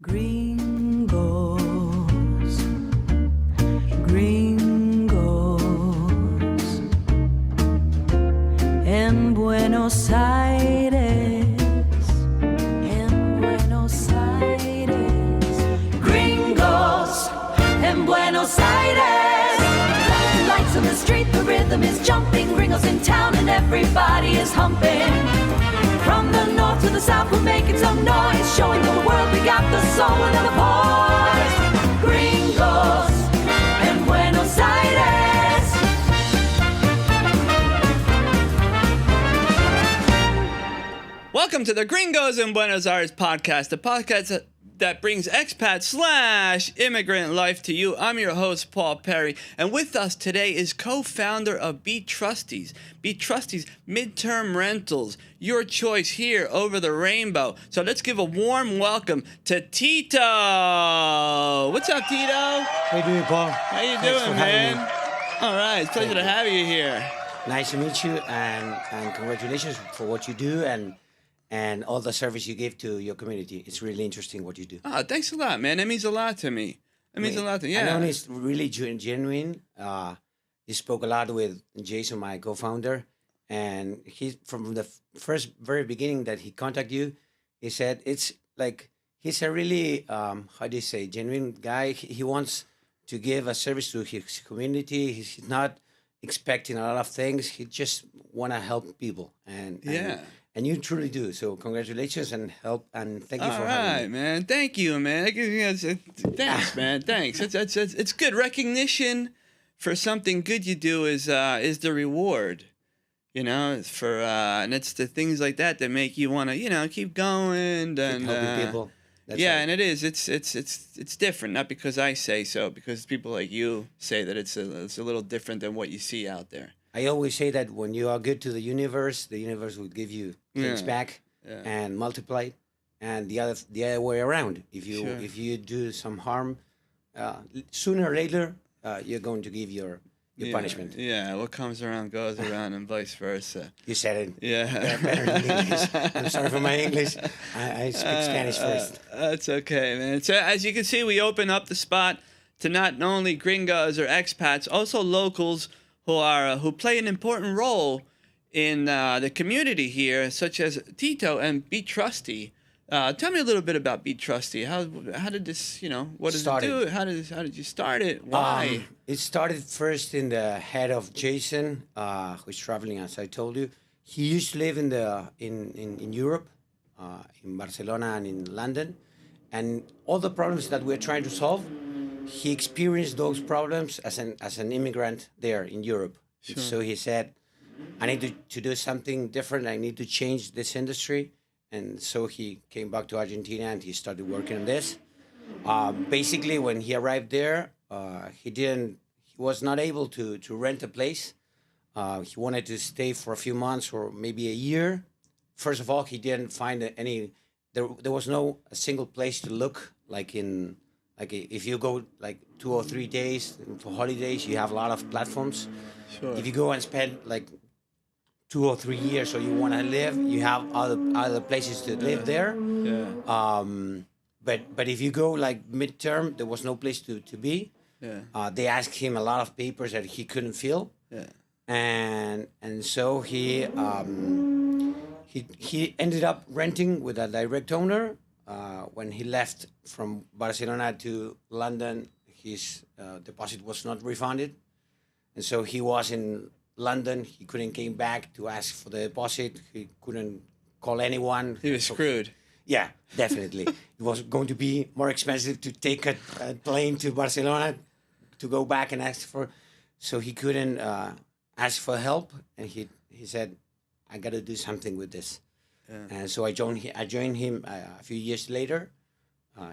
Gringos, Gringos, en Buenos Aires, Gringos, en Buenos Aires. Lights on the street, the rhythm is jumping, Gringos in town and everybody is humping. From the north to the south, we're making some noise, showing the world we got the soul of the boys. Gringos en Buenos Aires. Welcome to the Gringos in Buenos Aires podcast, the podcast that brings expat / immigrant life to you. I'm your host, Paul Perry, and with us today is co-founder of Btrustee. Btrustee's Midterm Rentals, your choice here over the rainbow. So let's give a warm welcome to Tito. What's up, Tito? How you doing, Paul? How you Thanks doing, for having man? me. All right, it's a pleasure to have you here. Nice to meet you, and congratulations for what you do and all the service you give to your community. It's really interesting what you do. Oh, thanks a lot, man. That means a lot to me. That means a lot to I know it's really genuine. You spoke a lot with Jason, my co-founder, and he from the very beginning that he contacted you, he said it's like he's a really how do you say, genuine guy. He wants to give a service to his community. He's not expecting a lot of things. He just want to help people, and you truly do. So congratulations and thank you for having me. Man. Thank you, man. Thanks, man. Thanks. It's good recognition for something good you do is the reward. You know, for and it's the things like that that make you want to keep going and helping people. That's yeah, right. and it is. It's different, not because I say so, because people like you say that it's a little different than what you see out there. I always say that when you are good to the universe will give you things back and multiply, and the other way around. If you do some harm, sooner or later you're going to give your punishment. Yeah, what comes around goes around, and vice versa. You said it. Yeah. Better in English. I'm sorry for my English. I speak Spanish first. That's okay, man. So as you can see, we open up the spot to not only gringos or expats, also locals who play an important role in the community here, such as Tito and Btrustee. Tell me a little bit about Btrustee. How did this, what does it do? How did you start it? Why? It started first in the head of Jason, who's traveling, as I told you. He used to live in Europe, in Barcelona and in London, and all the problems that we're trying to solve, he experienced those problems as an immigrant there in Europe. Sure. So he said, I need to do something different. I need to change this industry. And so he came back to Argentina and he started working on this. Basically, when he arrived there, he was not able to rent a place. He wanted to stay for a few months or maybe a year. First of all, he didn't find there was no a single place to look, if you go 2 or 3 days for holidays, you have a lot of platforms. Sure. If you go and spend 2 or 3 years, or you want to live, you have other places to live there. Yeah. But if you go midterm, there was no place to be. Yeah. They asked him a lot of papers that he couldn't fill. Yeah. And so he ended up renting with a direct owner. When he left from Barcelona to London, his deposit was not refunded, and so he was in London. He couldn't came back to ask for the deposit. He couldn't call anyone. He was screwed. Yeah, definitely. It was going to be more expensive to take a plane to Barcelona to go back and ask for. So he couldn't ask for help, and he said, "I got to do something with this." Yeah. And so I joined him a few years later.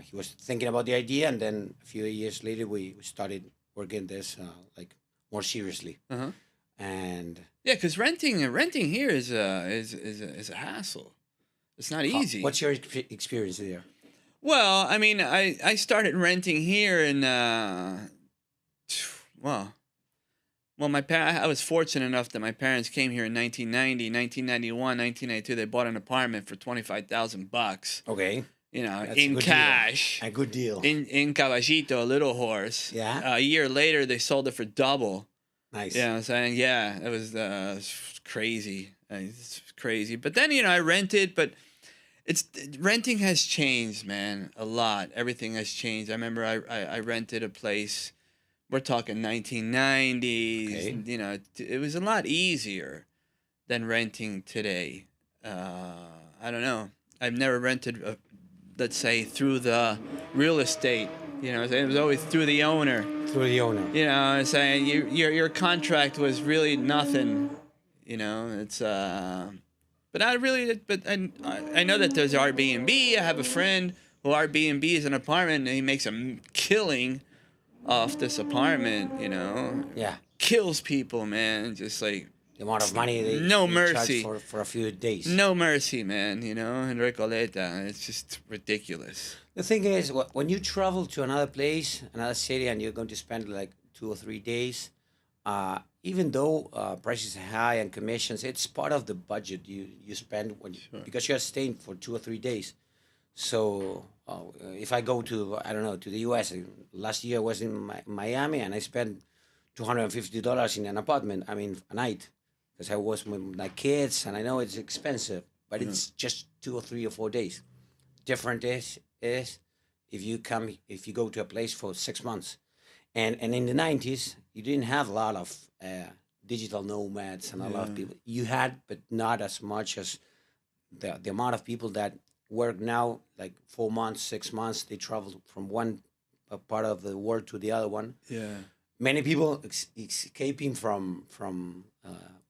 He was thinking about the idea, and then a few years later we started working this more seriously. Uh-huh. And yeah, because renting here is a hassle. It's not easy. What's your experience there? Well, I mean, I started renting here in I was fortunate enough that my parents came here in 1990, 1991, 1992. They bought an apartment for $25,000. Okay. That's a in good cash. deal. A good deal. In Caballito, a little horse. Yeah. A year later, they sold it for double. Nice. You know what I'm saying? Yeah, it was crazy. It's crazy. But then, I rented, but renting has changed, man, a lot. Everything has changed. I remember I rented a place. We're talking 1990s. Okay. It was a lot easier than renting today. I don't know. I've never rented, let's say, through the real estate. It was always through the owner. Through the owner. I'm saying your contract was really nothing. It's but I know that there's Airbnb. I have a friend who Airbnb is an apartment, and he makes a killing off this apartment. Yeah. Kills people, man. Just like The amount of money they mercy charge for a few days. no mercy, man. In Recoleta, it's just ridiculous. The thing is, when you travel to another place, another city, and you're going to spend like 2 or 3 days, even though prices are high and commissions, it's part of the budget you spend because you're staying for 2 or 3 days. So if I go to, I don't know, to the U.S., last year I was in Miami and I spent $250 in an apartment, a night, because I was with my kids and I know it's expensive, but it's just 2 or 3 or 4 days. Different is if you go to a place for 6 months. And in the 90s, you didn't have a lot of digital nomads and a lot of people. You had, but not as much as the amount of people that work now, like 4 months, 6 months. They travel from one part of the world to the other one. Yeah. Many people escaping from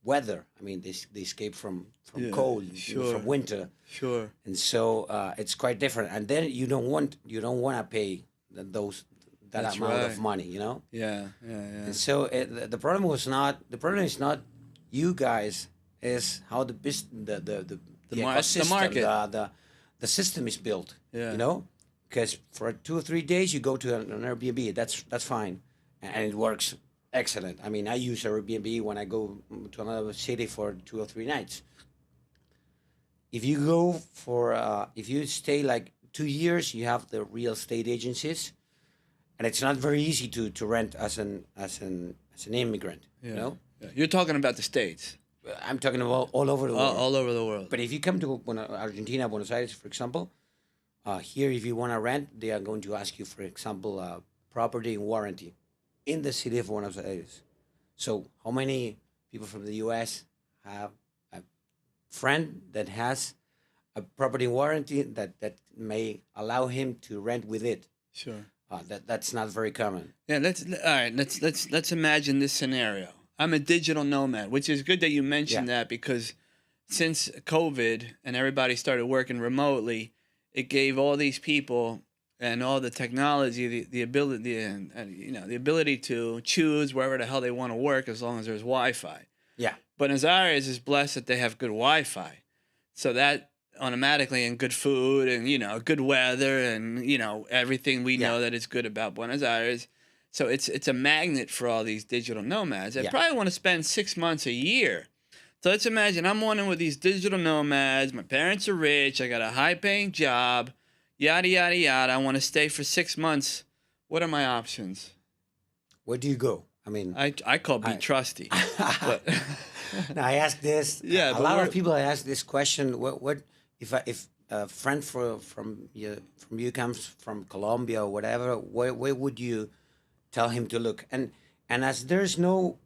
weather. They escape from cold, from winter. Sure. And so it's quite different. And then you don't want to pay that amount of money, Yeah. And so the problem is not you guys, is how the ecosystem, market. the system is built. Yeah. Because for 2 or 3 days you go to an Airbnb, that's fine, and it works excellent. I use Airbnb when I go to another city for 2 or 3 nights. If you stay like 2 years, you have the real estate agencies, and it's not very easy to rent as an immigrant. Yeah. You're talking about the States. I'm talking about all over the world. All over the world. But if you come to Argentina, Buenos Aires, for example, here, if you want to rent, they are going to ask you, for example, property and warranty in the city of Buenos Aires. So how many people from the U.S. have a friend that has a property warranty that may allow him to rent with it? Sure. That's not very common. Yeah. Let's imagine this scenario. I'm a digital nomad, which is good that you mentioned that, because since COVID and everybody started working remotely, it gave all these people and all the technology the ability and the ability to choose wherever the hell they want to work as long as there's Wi-Fi. Yeah. Buenos Aires is blessed that they have good Wi-Fi, so that automatically, and good food and good weather and everything we know that is good about Buenos Aires. So it's a magnet for all these digital nomads. They probably want to spend 6 months a year. So let's imagine I'm one with these digital nomads. My parents are rich. I got a high-paying job. Yada yada yada. I want to stay for 6 months. What are my options? Where do you go? I call Btrustee. Now I ask this. Yeah, a lot of people ask this question. What if a friend from you comes from Colombia or whatever? Where would you tell him to look? And as there's no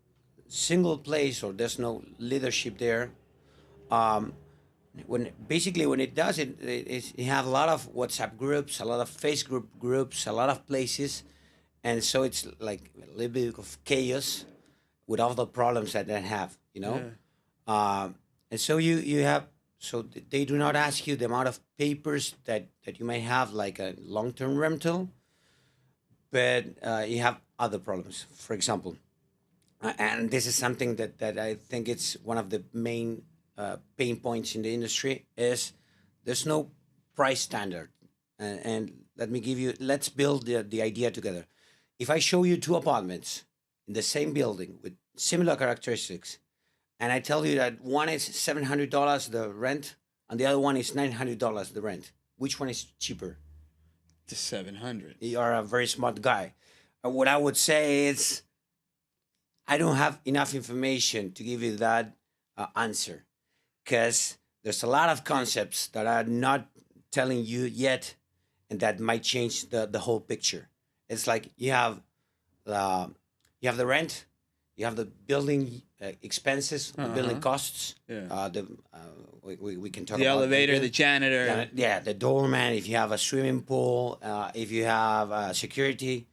single place or there's no leadership there, when it does you have a lot of WhatsApp groups, a lot of Facebook groups, a lot of places, and so it's like a little bit of chaos with all the problems that they have, and so you have, so they do not ask you the amount of papers that you may have, like a long-term rental, but you have other problems. For example, and this is something that I think it's one of the main pain points in the industry, is there's no price standard. And let's build the idea together. If I show you 2 apartments in the same building with similar characteristics, and I tell you that one is $700 the rent and the other one is $900 the rent, which one is cheaper? The 700. You are a very smart guy. What I would say is, I don't have enough information to give you that answer, because there's a lot of concepts that I'm not telling you yet, and that might change the whole picture. It's like you have the rent, you have the building expenses, the building costs. Yeah. We can talk The about elevator, that. the janitor. Yeah, the doorman. If you have a swimming pool, if you have security,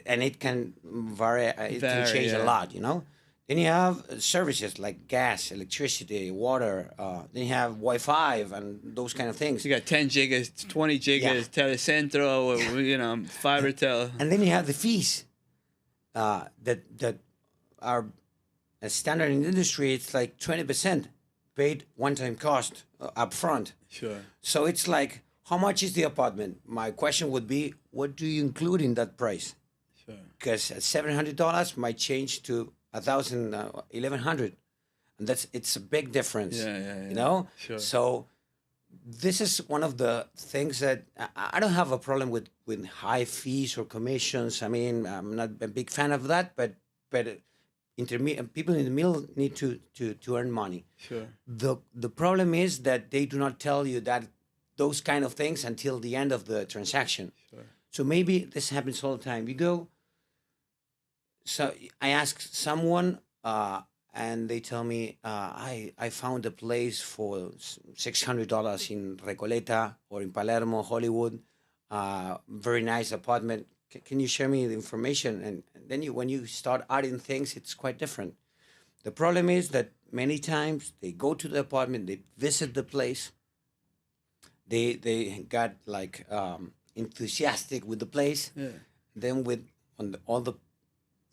and it can vary. It can change a lot, you know. Then you have services like gas, electricity, water. Then you have Wi-Fi and those kind of things. You got 10 gigas, 20 gigas, Telecentro, you know, Fibertel. And then you have the fees that are a standard in the industry. It's like 20% paid one-time cost up front. Sure. So it's like, how much is the apartment? My question would be, what do you include in that price? Sure. Because $700 might change to 1,000, 1,100, and it's a big difference. Yeah. You know. Sure. So this is one of the things that I don't have a problem with high fees or commissions. I mean, I'm not a big fan of that, but intermediate people in the middle need to earn money. Sure. The problem is that they do not tell you that those kind of things until the end of the transaction. Sure. So maybe this happens all the time. You go. So I ask someone, and they tell me, I found a place for $600 in Recoleta or in Palermo, Hollywood. Very nice apartment. Can you share me the information? And then when you start adding things, it's quite different. The problem is that many times they go to the apartment, they visit the place, they got like enthusiastic with the place. Yeah. Then all the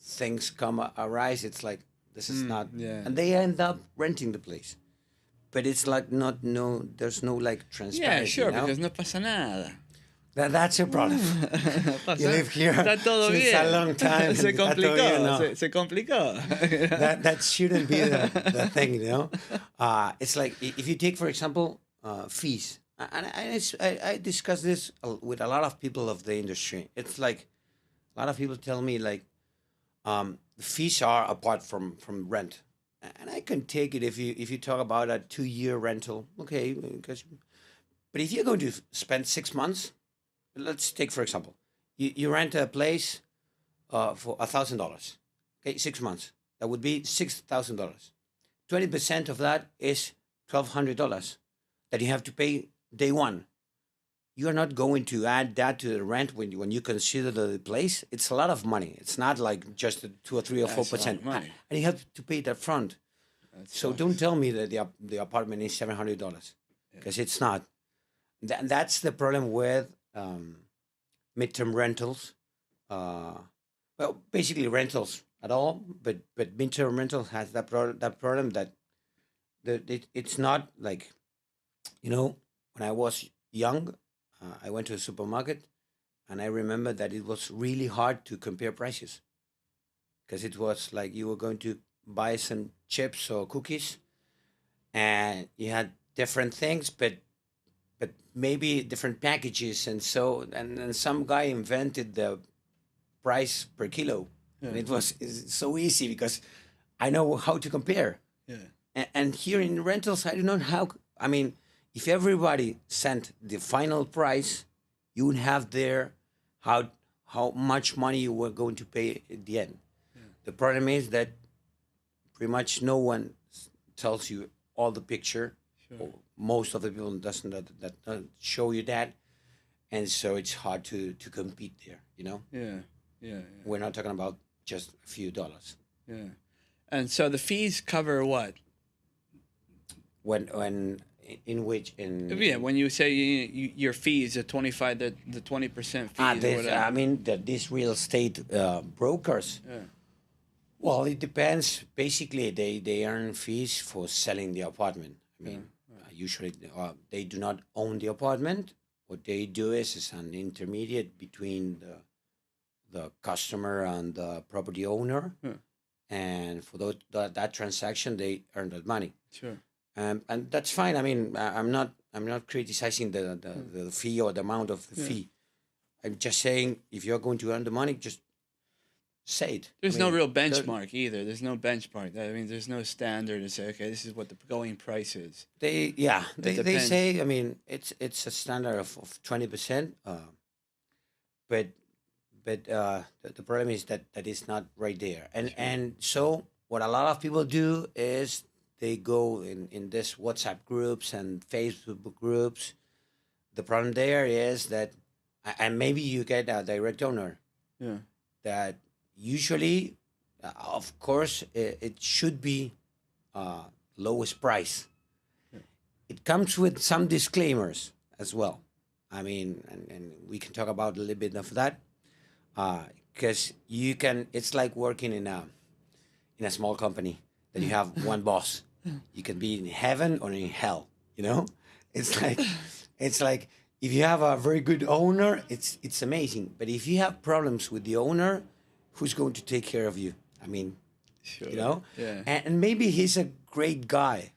things arise, it's like, this is not, and they end up renting the place, but it's like there's no like transparency. Yeah, sure, you know? because no pasa nada. That's your problem. You live here Está todo since bien. a long time. Se Está todo complicó. bien, no. Se complicó. That shouldn't be the thing, you know. It's like, if you take, for example, fees, and I discuss this with a lot of people of the industry. It's like, a lot of people tell me like, the fees are apart from rent, and I can take it if you talk about a 2-year rental, okay. But if you're going to spend 6 months, let's take for example, you rent a place for $1,000, okay, 6 months. That would be $6,000. 20% of that is $1,200 that you have to pay day one. You are not going to add that to the rent when you consider the place. It's a lot of money. It's not like just 2 or 3 or 4%. Money. And you have to pay that front. So don't tell me that the apartment is $700, because it's not. That's the problem with midterm rentals. Well, basically rentals at all, but midterm rentals has that problem that it's not like, you know, when I was young. I went to a supermarket, and I remember that it was really hard to compare prices, because it was like you were going to buy some chips or cookies, and you had different things, but maybe different packages, and some guy invented the price per kilo, and it's so easy because I know how to compare. Yeah. And here in rentals, I don't know how. I mean, if everybody sent the final price, you would have there how much money you were going to pay at the end. Yeah. The problem is that pretty much no one tells you all the picture. Sure. Or most of the people doesn't show you that, and so it's hard to compete there. You know. Yeah. We're not talking about just a few dollars. Yeah. And so the fees cover what? When when you say your fees, the 20% fees. I mean these real estate brokers. Yeah. Well, it depends. Basically, they earn fees for selling the apartment. I mean, usually they do not own the apartment. What they do is an intermediate between the customer and the property owner, and for that transaction, they earn that money. Sure. And that's fine. I mean, I'm not I'm not criticizing the fee or the amount of the fee. I'm just saying if you're going to earn the money, just say it. There's no real benchmark either. There's no benchmark. I mean, there's no standard to say, okay, this is what the going price is. They say, I mean, it's a standard of 20%, but the problem is that is not right there. And so what a lot of people do is they go in this WhatsApp groups and Facebook groups. The problem there is that, and maybe you get a direct owner. Yeah. That usually, of course, it should be lowest price. Yeah. It comes with some disclaimers as well. I mean, and we can talk about a little bit of that, because you can. It's like working in a small company that you have one boss. You can be in heaven or in hell. You know, it's like if you have a very good owner, it's amazing. But if you have problems with the owner, who's going to take care of you? I mean, sure. You know, yeah. And maybe he's a great guy,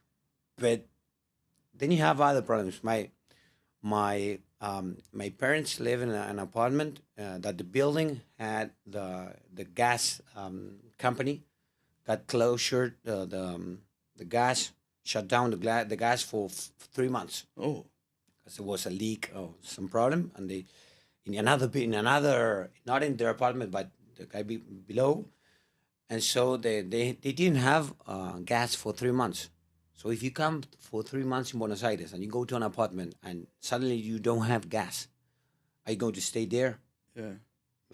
but then you have other problems. My parents live in an apartment that the building had the gas company got closure. The gas shut down the gas for 3 months. Oh, because there was a leak or some problem, and they in another not in their apartment but the guy below, and so they didn't have gas for 3 months. So if you come for 3 months in Buenos Aires and you go to an apartment and suddenly you don't have gas, are you going to stay there? Yeah.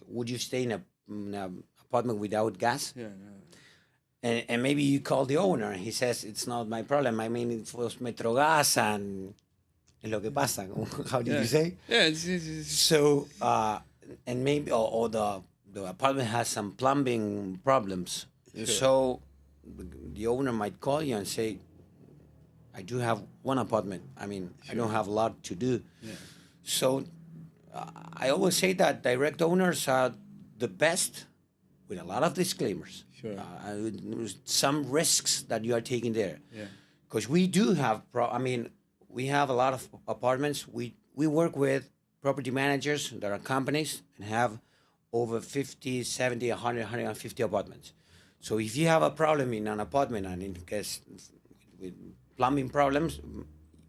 Would you stay in an apartment without gas? Yeah. No. And maybe you call the owner and he says, it's not my problem. I mean, it was Metrogas and es lo que pasa. How did you say? Yeah. It's... So, and maybe, or the apartment has some plumbing problems. Sure. So the owner might call you and say, I do have one apartment. I mean, sure. I don't have a lot to do. Yeah. So I always say that direct owners are the best with a lot of disclaimers. Sure. Some risks that you are taking there. Yeah. Because we do have, we have a lot of apartments. We work with property managers that are companies and have over 50, 70, 100, 150 apartments. So if you have a problem in an apartment and in case with plumbing problems,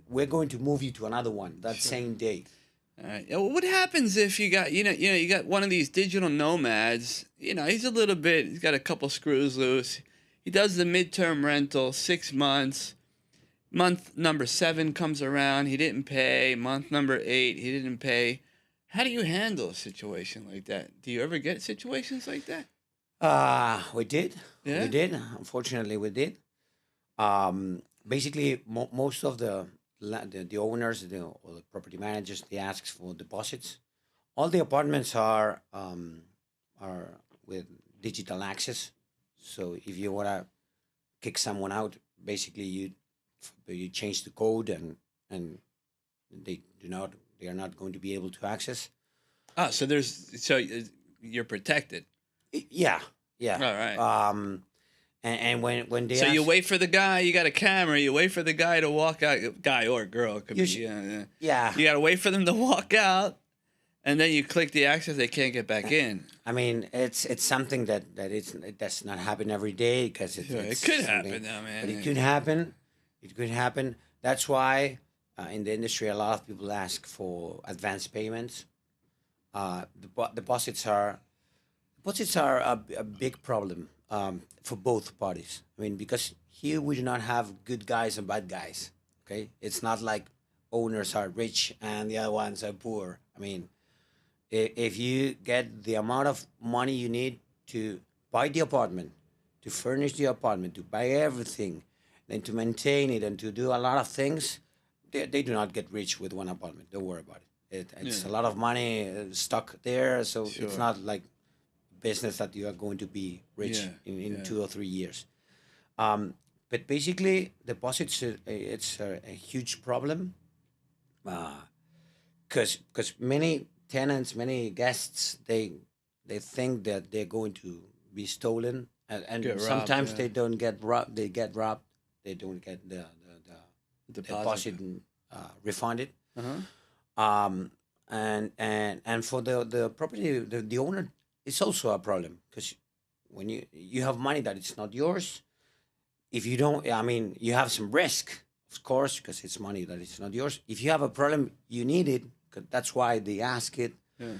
we're going to move you to another one that sure. same day. All right. What happens if you got, you got one of these digital nomads, he's got a couple screws loose. He does the midterm rental, 6 months. Month number 7 comes around, he didn't pay. Month number 8, he didn't pay. How do you handle a situation like that? Do you ever get situations like that? We did. Yeah? We did. Unfortunately, we did. Basically, most of the owners or the property managers, they ask for deposits. All the apartments are with digital access. So if you want to kick someone out, basically you change the code and they are not going to be able to access. Oh, so you're protected. Yeah. All right. And when they you wait for the guy, you got a camera, you wait for the guy to walk out, guy or girl, it could be. Yeah. You got to wait for them to walk out, and then you click the access, they can't get back in. I mean, it's something that does not happen every day because it could happen now, man. But it could happen. It could happen. That's why in the industry, a lot of people ask for advance payments. Deposits are a big problem. For both parties. I mean, because here we do not have good guys and bad guys. Okay, it's not like owners are rich and the other ones are poor. I mean, if you get the amount of money you need to buy the apartment, to furnish the apartment, to buy everything, then to maintain it and to do a lot of things, they do not get rich with one apartment. Don't worry about it. It's a lot of money stuck there, so sure. It's not like business that you are going to be rich in 2 or 3 years. But basically, deposits, it's a huge problem because many tenants, many guests, they think that they're going to be stolen, and sometimes they don't get robbed. They get robbed. They don't get the deposit refunded. Uh-huh. And for the property, the owner, it's also a problem because when you have money that it's not yours, if you don't, I mean, you have some risk, of course, because it's money that it's not yours. If you have a problem, you need it. 'Cause that's why they ask it. Yeah.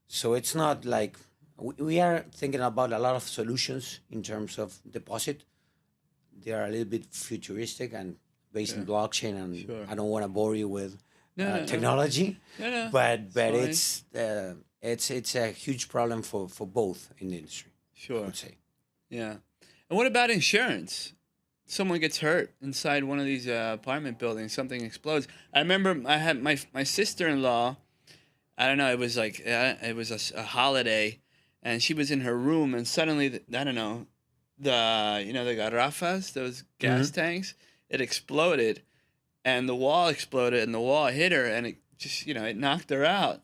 So it's not like we are thinking about a lot of solutions in terms of deposit. They are a little bit futuristic and based in blockchain, and Sure. I don't want to bore you with No. technology, No. but fine. it's a huge problem for both in the industry. I Sure. would say. Yeah. And what about insurance? Someone gets hurt inside one of these apartment buildings. Something explodes. I remember I had my sister-in-law. I don't know. It was like it was a holiday, and she was in her room, and suddenly I don't know, the garrafas, those gas tanks, it exploded, and the wall exploded, and the wall hit her, and it just it knocked her out.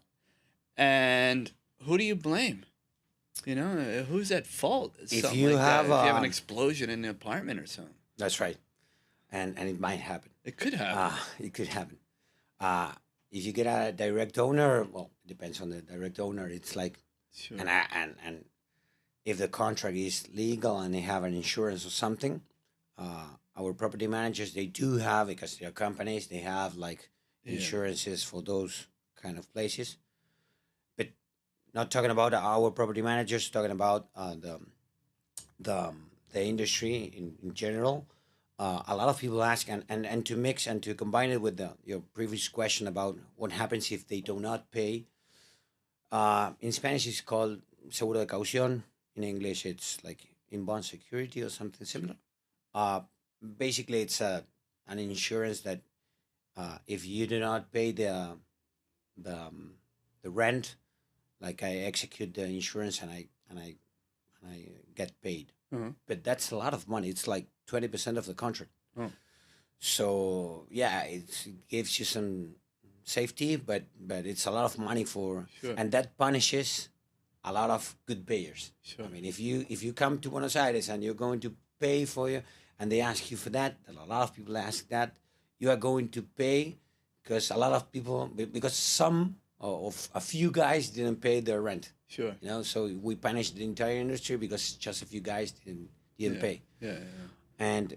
And who do you blame? Who's at fault? If Something you like that. have, If you have an explosion in the apartment or something, That's right, and it might happen. it could happen. It could happen. If you get a direct owner, well, it depends on the direct owner. It's like, Sure. and if the contract is legal and they have an insurance or something, our property managers, they do have, because they're companies, they have like insurances for those kind of places. But not talking about our property managers, talking about the industry in general. A lot of people ask, and to mix and to combine it with your previous question about what happens if they do not pay. In Spanish, it's called seguro de caución. In English, it's like inbound security or something similar. Basically, it's an insurance that if you do not pay the rent, like I execute the insurance and I get paid. Uh-huh. But that's a lot of money. It's like 20% of the contract. Oh. So yeah, it gives you some safety, but it's a lot of money Sure. and that punishes a lot of good payers. Sure. I mean, if you come to Buenos Aires and you're going to pay for you, and they ask you for that, and a lot of people ask that, you are going to pay because a lot of people, because some of a few guys didn't pay their rent. Sure. So we punish the entire industry because just a few guys didn't pay. Yeah. And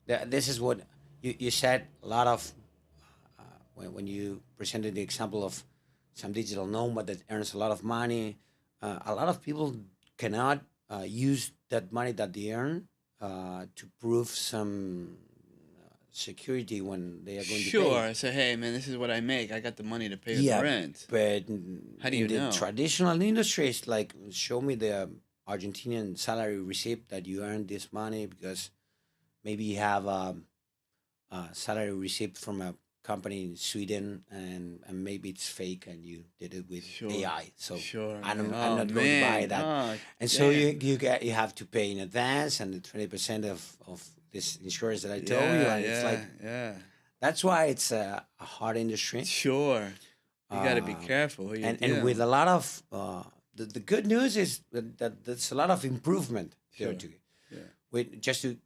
this is what you said. A lot of when you presented the example of some digital nomad that earns a lot of money, a lot of people cannot use that money that they earn to prove some security when they are going to pay. Sure. So hey, man, this is what I make. I got the money to pay the rent. But How do you in know? the traditional industries, like show me the Argentinian salary receipt that you earned this money, because maybe you have a salary receipt from a company in Sweden and maybe it's fake and you did it with Sure. AI. So Sure. I'm Oh, not going to buy man. that. Oh, And so damn. you have to pay in advance, and the 20% of this insurance that I told you, and it's like yeah. that's why it's a hard industry. Sure. You got to be Uh, careful. Who you And deal with with. a lot of the good news is that there's a lot of improvement there Sure. too. Yeah. Just to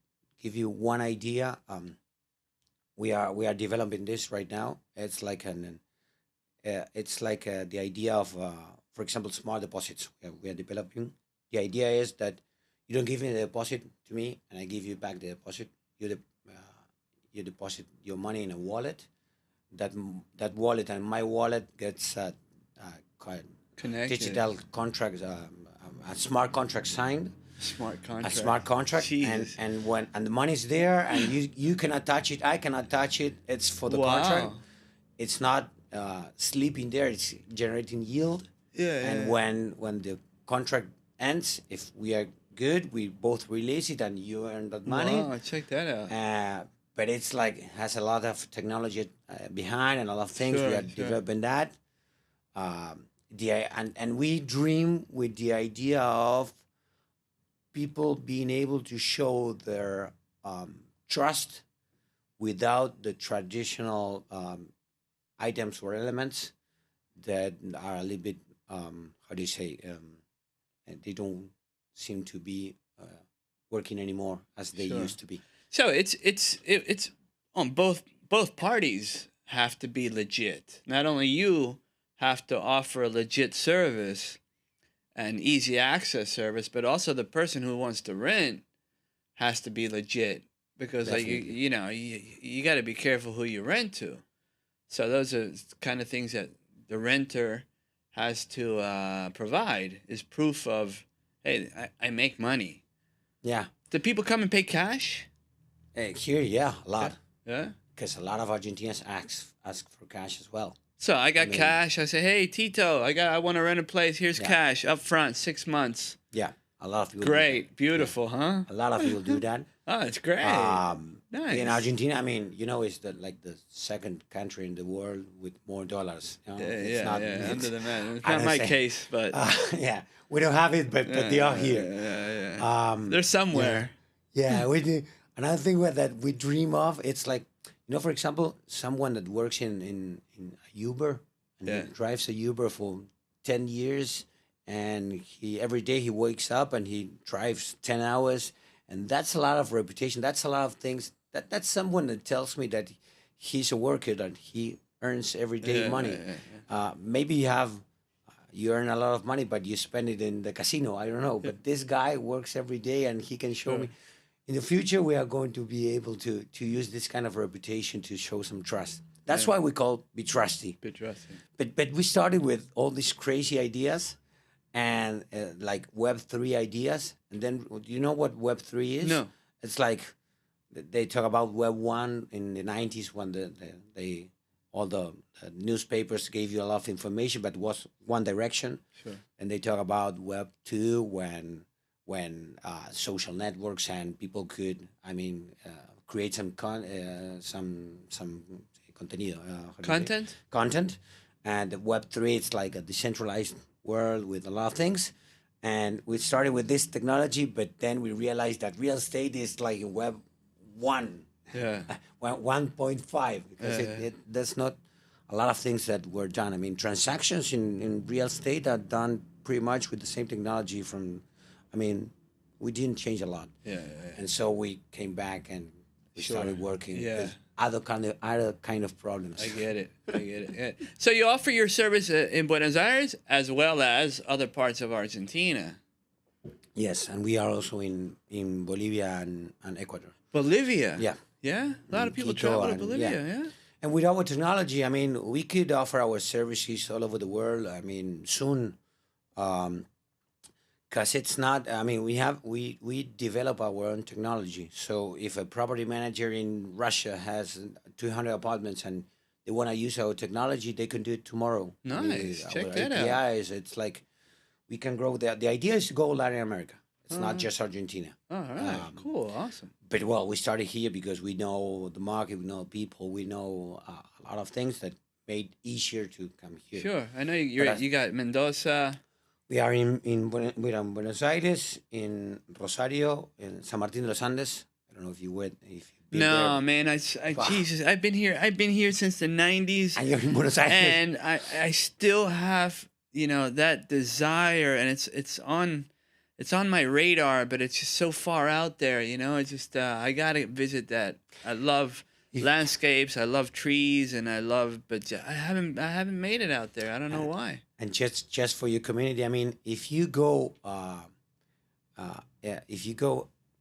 give you one idea, we are developing this right now. It's like the idea of, for example, smart deposits. We are developing. The idea is that you don't give me the deposit to me, and I give you back the deposit. You deposit your money in a wallet. That wallet and my wallet gets Connected. digital contract, a smart contract signed. Smart A contract. smart contract, Jesus. and the money's there, and you cannot touch it. I cannot touch it. It's for the contract. Wow. It's not sleeping there. It's generating yield. Yeah. And yeah. when the contract ends, if we are good, we both release it, and you earn that money. Wow, check that out. But it's like has a lot of technology behind and a lot of things. We Sure, are sure. developing that. And we dream with the idea of people being able to show their trust without the traditional items or elements that are a little bit how do you say they don't seem to be working anymore as they Sure. used to be. So it's on both parties have to be legit. Not only you have to offer a legit service, an easy access service, but also the person who wants to rent has to be legit, because like you got to be careful who you rent to. So those are kind of things that the renter has to provide, is proof of, hey, I make money. Yeah. Do people come and pay cash? Here, yeah, a lot. Yeah. Because a lot of Argentinians ask for cash as well. So I got I mean- cash. I say, hey Tito, I want to rent a place. Here's cash up front, 6 months. Yeah, a lot of people. do Great, beautiful, huh? that. A lot of people do that. Oh, it's great. Nice. In Argentina, I mean, it's the second country in the world with more dollars. You know? It's Under the man. It's I not don't my say- case, but yeah, we don't have it, but they are here. Yeah. They're somewhere. Yeah, we do. Another thing that we dream of, it's like, for example, someone that works in Uber and he drives a Uber for 10 years, and every day he wakes up and he drives 10 hours, and that's a lot of reputation. That's a lot of things. That's someone that tells me that he's a worker, that he earns every day money. Maybe you earn a lot of money, but you spend it in the casino. I don't know. But this guy works every day, and he can show me. In the future, we are going to be able to use this kind of reputation to show some trust. That's why we call Btrustee. But we started with all these crazy ideas and like Web3 ideas. And then, do you know what Web3 is? No. It's like they talk about Web1 in the 90s when all the newspapers gave you a lot of information, but was one direction. Sure. And they talk about Web2 when social networks and people could, create some contenido. Content. And Web3, it's like a decentralized world with a lot of things. And we started with this technology, but then we realized that real estate is like Web 1. Yeah. 1.5, because there's not a lot of things that were done. I mean, transactions in real estate are done pretty much with the same technology we didn't change a lot. And so we came back and we started working with other kind of problems. I get it. Yeah. So you offer your service in Buenos Aires as well as other parts of Argentina. Yes, and we are also in Bolivia and Ecuador. Bolivia? Yeah. Yeah? A lot of people Tito travel to and- Bolivia, yeah. yeah? And with our technology, we could offer our services all over the world. Soon, because it's not. We develop our own technology. So if a property manager in Russia has 200 apartments and they want to use our technology, they can do it tomorrow. Nice. Check our that out. APIs, it's like we can grow. The idea is to go Latin America. It's not just Argentina. All right. Cool. Awesome. But we started here because we know the market, we know people, we know a lot of things that made easier to come here. Sure. I know you got Mendoza. We are we're in Buenos Aires, in Rosario, in San Martín de los Andes. I don't know if you went. If you've been No, there. man. Jesus, I've been here since the 90s. And you're in Buenos Aires. And I still have, that desire, and it's on my radar, but it's just so far out there, It's just I gotta visit that. I love landscapes, I love trees, and but I haven't made it out there. I don't know why. And just for your community, if you go,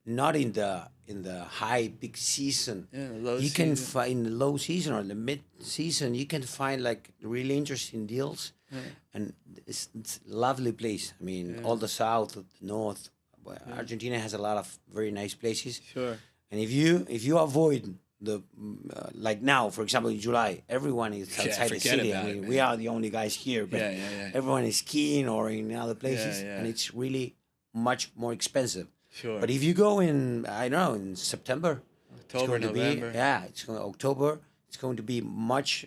not in the high big season, you can find the low season or the mid season. You can find like really interesting deals, and it's a lovely place. All the south, the north. Argentina has a lot of very nice places. Sure. And if you avoid the like now, for example, in July, everyone is outside the forget city. about it, We are the only guys here, but everyone is skiing or in other places, and it's really much more expensive. Sure. But if you go in, I don't know, in September, October, November. October, it's going to be much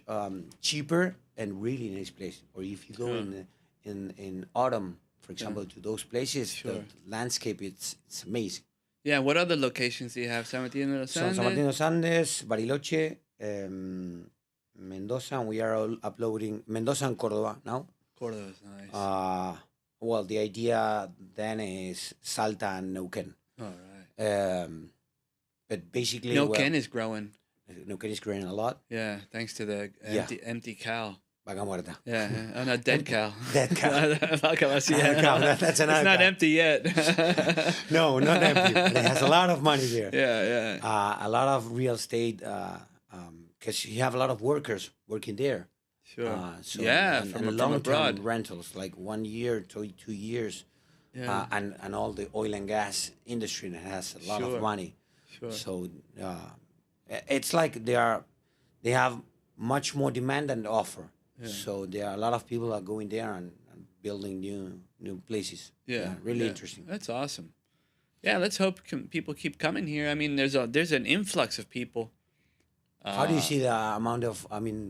cheaper and really nice place. Or if you go in autumn, for example, to those places, the landscape it's amazing. Yeah, what other locations do you have? San Martín de los Andes? San Martín de los Andes, Bariloche, Mendoza, and we are all uploading Mendoza and Córdoba now. Córdoba is nice. The idea then is Salta and Neuquén. All right. But basically, Neuquén is growing. Neuquén is growing a lot. Yeah, thanks to the empty cow. Vaca muerta. Yeah, oh, not dead cow. Dead cow. Vaca vacía. Cow, that's another It's not cow. empty yet. No, not empty. But it has a lot of money there. Yeah. A lot of real estate, because you have a lot of workers working there. Sure. And from long-term abroad. rentals, like 1 year to 2 years, Yeah. and all the oil and gas industry that has a lot Sure. of money. Sure. So it's like they have much more demand than the offer. Yeah. So there are a lot of people are going there and building new places. Yeah, really yeah. interesting. That's awesome. Yeah, let's hope people keep coming here. I mean, there's an influx of people. How do you see the amount of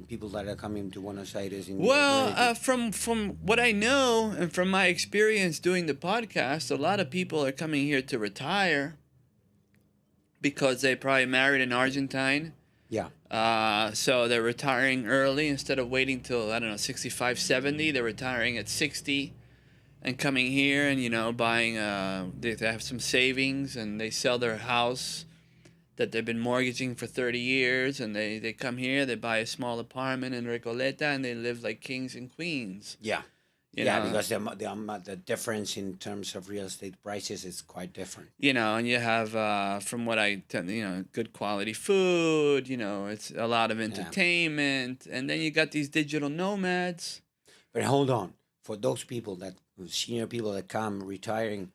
people that are coming to Buenos Aires? Well, from what I know and from my experience doing the podcast, a lot of people are coming here to retire because they probably married an Argentine. Yeah. So they're retiring early instead of waiting till, I don't know, 65, 70. They're retiring at 60 and coming here and, buying, they have some savings and they sell their house that they've been mortgaging for 30 years and they come here, they buy a small apartment in Recoleta and they live like kings and queens. Yeah. You Yeah, know? because the difference in terms of real estate prices is quite different. And you have, from what I tell, good quality food, it's a lot of entertainment. And then you got these digital nomads. But hold on. For those people senior people that come retiring,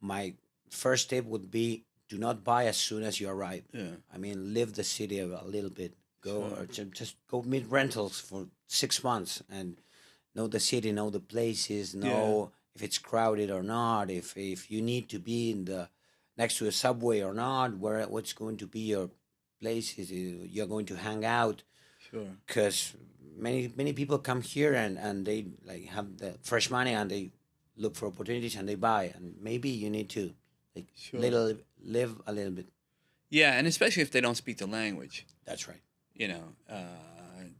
my first tip would be do not buy as soon as you arrive. Yeah. Live the city a little bit. Go Sure. or just go meet rentals for 6 months and know the city, know the places, know if it's crowded or not, if you need to be next to a subway or not, what's going to be your places you're going to hang out. Sure. Because many people come here and they like have the fresh money and they look for opportunities and they buy, and maybe you need to Sure. live a little bit. Yeah, and especially if they don't speak the language. That's right.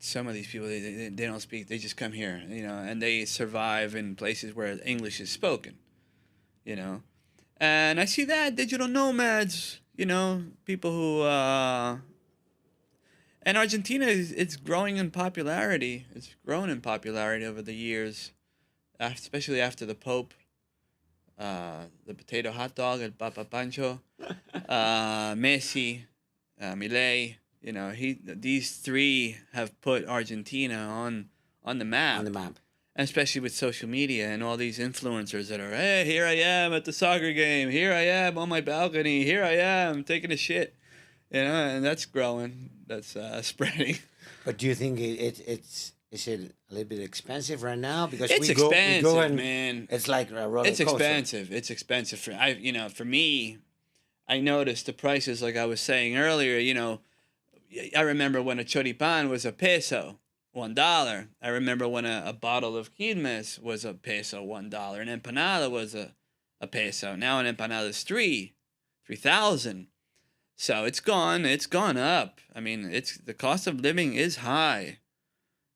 Some of these people, they don't speak, they just come here, and they survive in places where English is spoken, And I see that, digital nomads, people who, and Argentina, it's growing in popularity. It's grown in popularity over the years, especially after the Pope, the potato hot dog, el Papa Pancho, Messi, Milei. These three have put Argentina on the map. On the map. And especially with social media and all these influencers that are, hey, here I am at the soccer game. Here I am on my balcony. Here I am taking a shit. And that's growing. That's spreading. But do you think is it a little bit expensive right now? Because It's we go expensive, and man. it's like a roller It's coaster. expensive. It's expensive. For me, I noticed the prices like I was saying earlier, I remember when a choripan was a peso, $1. I remember when a bottle of quilmes was a peso, $1. An empanada was a peso. Now an empanada is 3,000. So it's gone up. The cost of living is high,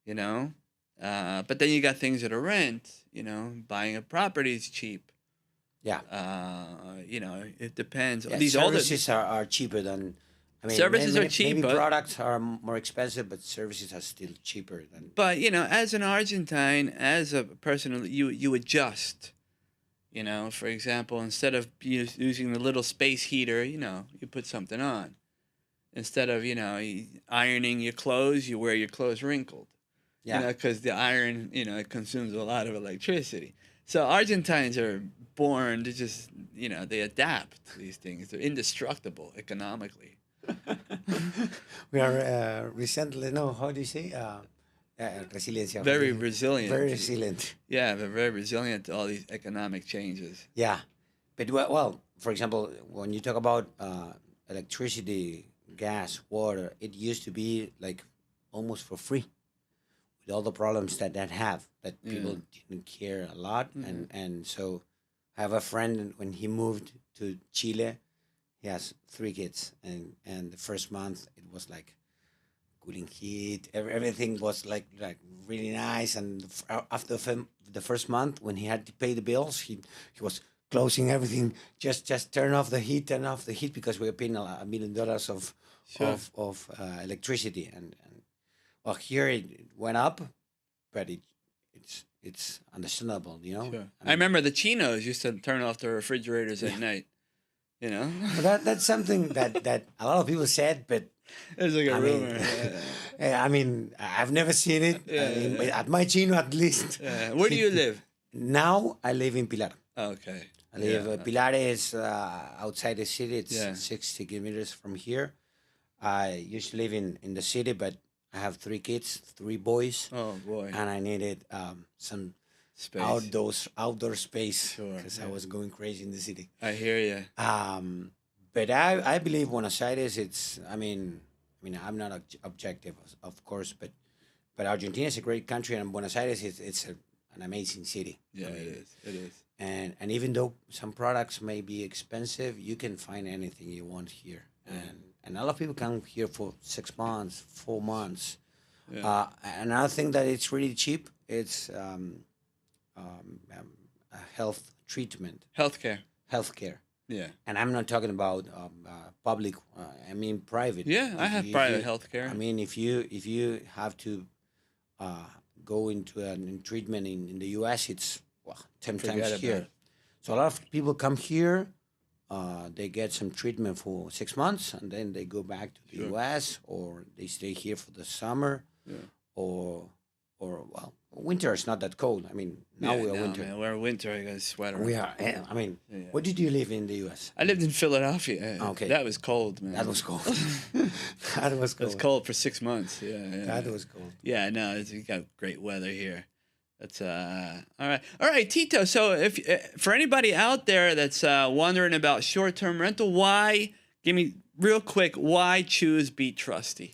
But then you got things that are rent, buying a property is cheap. Yeah. It depends. Yeah, These services are cheaper than. Services are cheap, Maybe but- products are more expensive, but services are still cheaper than. But as an Argentine, as a person, you adjust. For example, instead of using the little space heater, you put something on. Instead of ironing your clothes, you wear your clothes wrinkled. Yeah. Because the iron, it consumes a lot of electricity. So Argentines are born to just, they adapt to these things. They're indestructible economically. We are recently. No, how do you say? Resiliencia. Very resilient. Very resilient. Yeah, they're very resilient to all these economic changes. Yeah, but well, for example, when you talk about electricity, gas, water, it used to be like almost for free, with all the problems that have that people didn't care a lot, and so I have a friend when he moved to Chile, he has 3 kids, and the first month it was like cooling heat, everything was like really nice, and after the first month when he had to pay the bills, he was closing everything, just turn off the heat because we were paying $1 million Sure. of electricity, and well, here it went up, but it's understandable, you know. Sure. I mean, remember the Chinos used to turn off their refrigerators at night. You know, but that's something that a lot of people said, but it's like a I mean, rumor. I mean, I've never seen it. I mean, at my chino at least. Where do you live? Now I live in Pilar. Okay. I live. Pilar is outside the city. It's Yeah. 60 kilometers from here. I used to live in the city, but I have 3 kids, 3 boys, Oh boy. and I needed some Space. outdoor space Sure, because I yeah. was going crazy in the city. I hear you. But I believe Buenos Aires. It's I mean I'm not objective, of course, but Argentina is a great country, and Buenos Aires it's an amazing city. Yeah, I mean, it is. It is. and even though some products may be expensive, you can find anything you want here. And a lot of people come here for 6 months, 4 months. Yeah. Another thing that it's really cheap. It's a health treatment, healthcare. Yeah. And I'm not talking about public. I mean private. Yeah, I If have you- private you- health care. I mean, if you have to go into a treatment in the U.S., it's 10 Forget times about here. it. So a lot of people come here. They get some treatment for 6 months, and then they go back to the Sure. U.S. or they stay here for the summer, Yeah. or well, winter is not that cold. I mean, now Yeah, we are no, winter. Man, we're winter. I got a sweater. We are. I mean, Yeah. where did you live in the U.S.? I lived in Philadelphia. Okay. That was cold, man. That was cold. That was It was cold. cold for 6 months. Yeah. That was cold. Yeah, no, we got great weather here. That's all right, Tito. So if for anybody out there that's wondering about short-term rental, give me real quick, why choose Btrustee?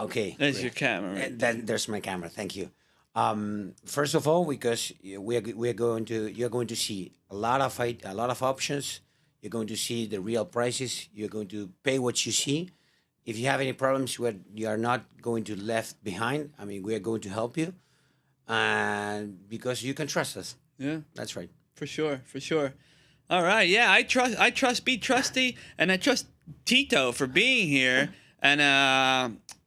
Okay. There's great. your camera. Right? And then there's my camera. Thank you. First of all, because you're going to see a lot of options. You're going to see the real prices. You're going to pay what you see. If you have any problems, you are not going to left behind. I mean, we are going to help you, and because you can trust us. Yeah, That's right. for sure. All right, yeah, I trust Btrustee, and I trust Tito for being here. And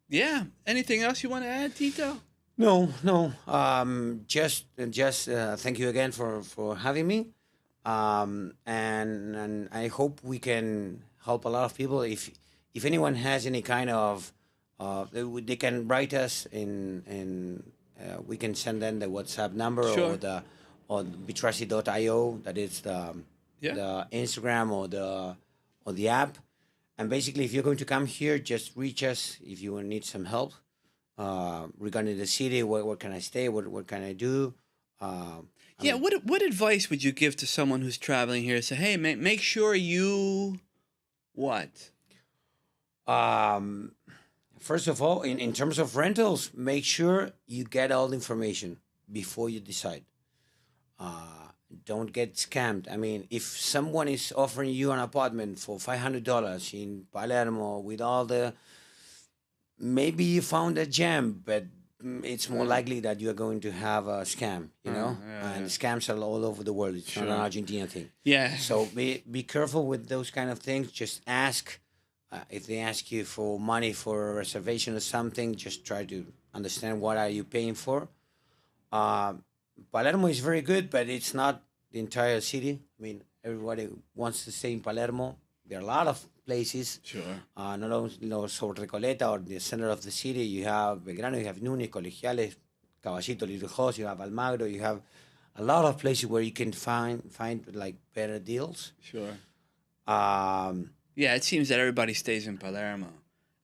yeah, anything else you want to add, Tito? No. Just thank you again for having me. And I hope we can help a lot of people. If anyone has any kind of, they can write us in we can send them the WhatsApp number Sure. or btrustee.io. That is the Instagram or the app. And basically, if you're going to come here, just reach us if you need some help regarding the city. Where can I stay? What can I do? Yeah, what advice would you give to someone who's traveling here? Say, hey, make sure you what? First of all, in terms of rentals, make sure you get all the information before you decide. Don't get scammed. I mean, if someone is offering you an apartment for $500 in Palermo with all the, maybe you found a gem, but it's more likely that you are going to have a scam, you know? And scams are all over the world. It's not an Argentina thing. Yeah. So be careful with those kind of things. Just ask. If they ask you for money for a reservation or something, just try to understand what are you paying for. Palermo is very good, but it's not the entire city. I mean, everybody wants to stay in Palermo. There are a lot of places. Sure. Not only so Recoleta or the center of the city. You have Belgrano, you have Núñez, Colegiales, Caballito, Little Jos, you have Almagro. You have a lot of places where you can find like better deals. Sure. Yeah, it seems that everybody stays in Palermo,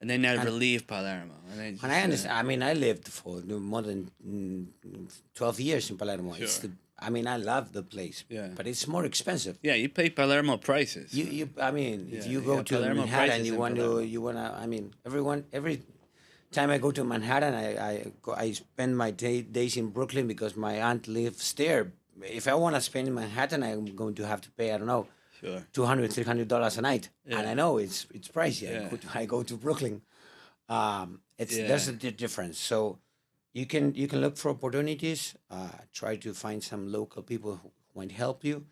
and they never leave Palermo. And I understand. I mean, I lived for more than 12 years in Palermo. Sure. I love the place. Yeah. But it's more expensive. Yeah, you pay Palermo prices. If you Yeah, go to Palermo Manhattan, prices in Palermo. every time I go to Manhattan, I spend my days in Brooklyn because my aunt lives there. If I want to spend in Manhattan, I'm going to have to pay, I don't know, Sure. $200, $300 a night. Yeah. And I know it's pricey. Yeah. I go to Brooklyn. There's a difference. So you can look for opportunities. Try to find some local people who might help you.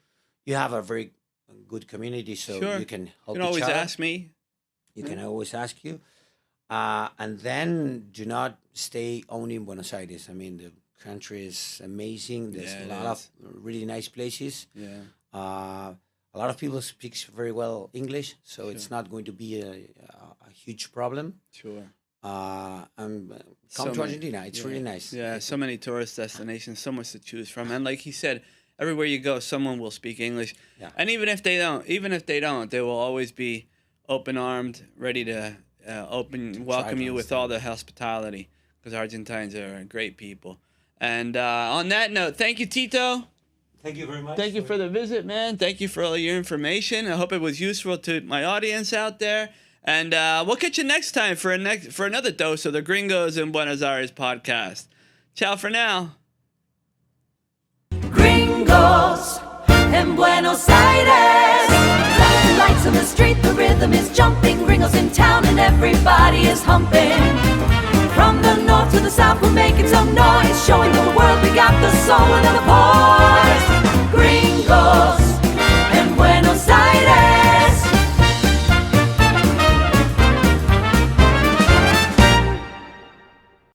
You have a very good community, so Sure. you can help You can always each other. ask me. You can always ask you. And then do not stay only in Buenos Aires. I mean, the country is amazing. There's Yeah, a it lot of really nice places. Yeah. A lot of people speak very well English, so it's not going to be a huge problem. Sure. And So come to many- Argentina. It's really nice. Yeah, so many tourist destinations, so much to choose from. And like he said, everywhere you go, someone will speak English. Yeah. And even if they don't, they will always be open-armed, ready to welcome you with all the hospitality, because Argentines are great people. And on that note, thank you, Tito. Thank you very much. Thank you for the visit, man. Thank you for all your information. I hope it was useful to my audience out there. And we'll catch you next time for another dose of the Gringos in Buenos Aires podcast. Ciao for now. Gringos in Buenos Aires. Lights on the street, the rhythm is jumping. Gringos in town and everybody is humping. From the north to the south, we're making some noise, showing the world we got the soul of the boy.